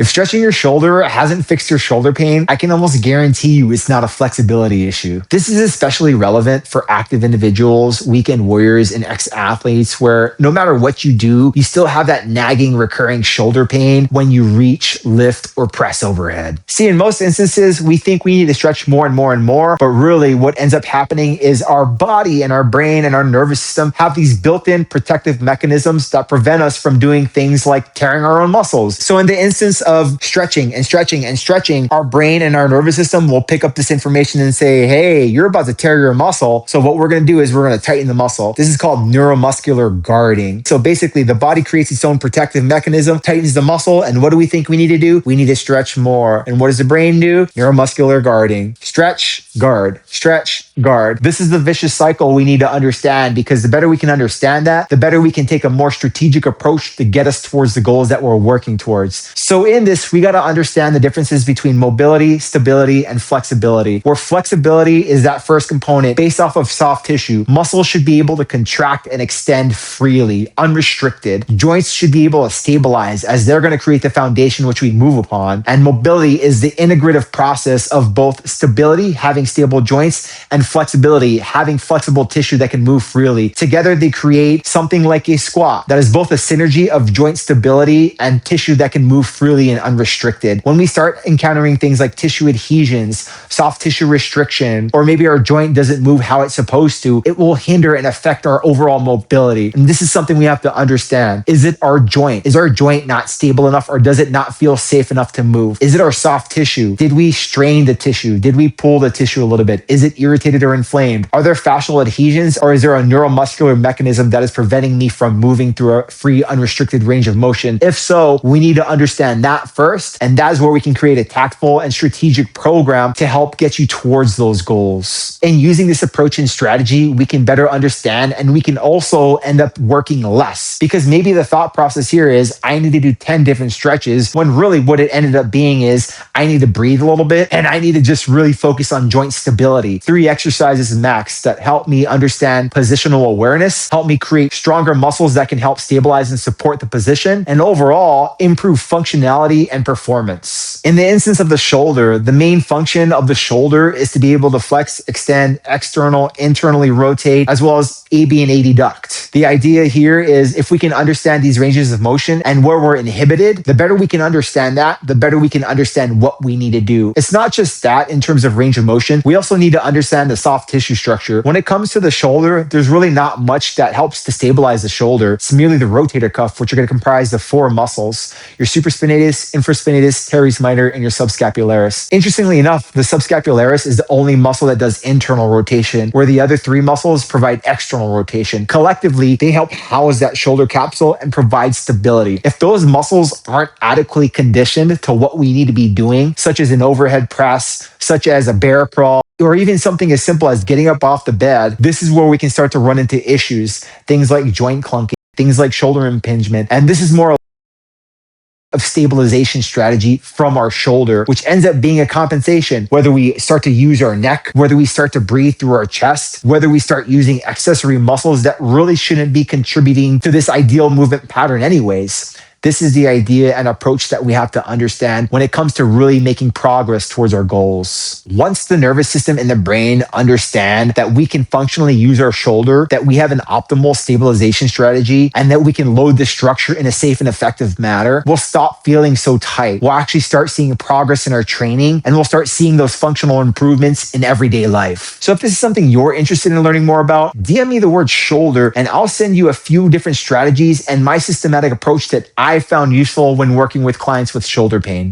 If stretching your shoulder hasn't fixed your shoulder pain, I can almost guarantee you it's not a flexibility issue. This is especially relevant for active individuals, weekend warriors, and ex-athletes where no matter what you do, you still have that nagging recurring shoulder pain when you reach, lift, or press overhead. See, in most instances, we think we need to stretch more and more and more, but really what ends up happening is our body and our brain and our nervous system have these built-in protective mechanisms that prevent us from doing things like tearing our own muscles. So in the instance of stretching and stretching and stretching, our brain and our nervous system will pick up this information and say, hey, you're about to tear your muscle. So what we're going to do is we're going to tighten the muscle. This is called neuromuscular guarding. So basically the body creates its own protective mechanism, tightens the muscle. And what do we think we need to do? We need to stretch more. And what does the brain do? Neuromuscular guarding. Stretch, guard, stretch, guard. This is the vicious cycle we need to understand, because the better we can understand that, the better we can take a more strategic approach to get us towards the goals that we're working towards. So in this, we got to understand the differences between mobility, stability, and flexibility. Where flexibility is that first component based off of soft tissue. Muscles should be able to contract and extend freely, unrestricted. Joints should be able to stabilize as they're going to create the foundation which we move upon. And mobility is the integrative process of both stability, having stable joints, and flexibility, having flexible tissue that can move freely. Together, they create something like a squat that is both a synergy of joint stability and tissue that can move freely and unrestricted. When we start encountering things like tissue adhesions, soft tissue restriction, or maybe our joint doesn't move how it's supposed to, it will hinder and affect our overall mobility. And this is something we have to understand. Is it our joint? Is our joint not stable enough, or does it not feel safe enough to move? Is it our soft tissue? Did we strain the tissue? Did we pull the tissue a little bit? Is it irritated or inflamed? Are there fascial adhesions, or is there a neuromuscular mechanism that is preventing me from moving through a free, unrestricted range of motion? If so, we need to understand that first, and that is where we can create a tactful and strategic program to help get you towards those goals. And using this approach and strategy, we can better understand, and we can also end up working less, because maybe the thought process here is I need to do 10 different stretches, when really what it ended up being is I need to breathe a little bit and I need to just really focus on joint stability. 3 exercises max that help me understand positional awareness, help me create stronger muscles that can help stabilize and support the position, and overall improve functionality and performance. In the instance of the shoulder, the main function of the shoulder is to be able to flex, extend, external, internally rotate, as well as AB and adduct. The idea here is if we can understand these ranges of motion and where we're inhibited, the better we can understand that, the better we can understand what we need to do. It's not just that in terms of range of motion. We also need to understand the soft tissue structure. When it comes to the shoulder, there's really not much that helps to stabilize the shoulder. It's merely the rotator cuff, which are going to comprise the 4 muscles: your supraspinatus, infraspinatus, teres minor, and your subscapularis. Interestingly enough, the subscapularis is the only muscle that does internal rotation, where the other 3 muscles provide external rotation. Collectively, they help house that shoulder capsule and provide stability. If those muscles aren't adequately conditioned to what we need to be doing, such as an overhead press, such as a bear crawl, or even something as simple as getting up off the bed, this is where we can start to run into issues. Things like joint clunking, things like shoulder impingement. And this is more of stabilization strategy from our shoulder, which ends up being a compensation, whether we start to use our neck, whether we start to breathe through our chest, whether we start using accessory muscles that really shouldn't be contributing to this ideal movement pattern anyways. This is the idea and approach that we have to understand when it comes to really making progress towards our goals. Once the nervous system and the brain understand that we can functionally use our shoulder, that we have an optimal stabilization strategy, and that we can load the structure in a safe and effective manner, we'll stop feeling so tight. We'll actually start seeing progress in our training, and we'll start seeing those functional improvements in everyday life. So if this is something you're interested in learning more about, DM me the word shoulder, and I'll send you a few different strategies and my systematic approach that I found useful when working with clients with shoulder pain.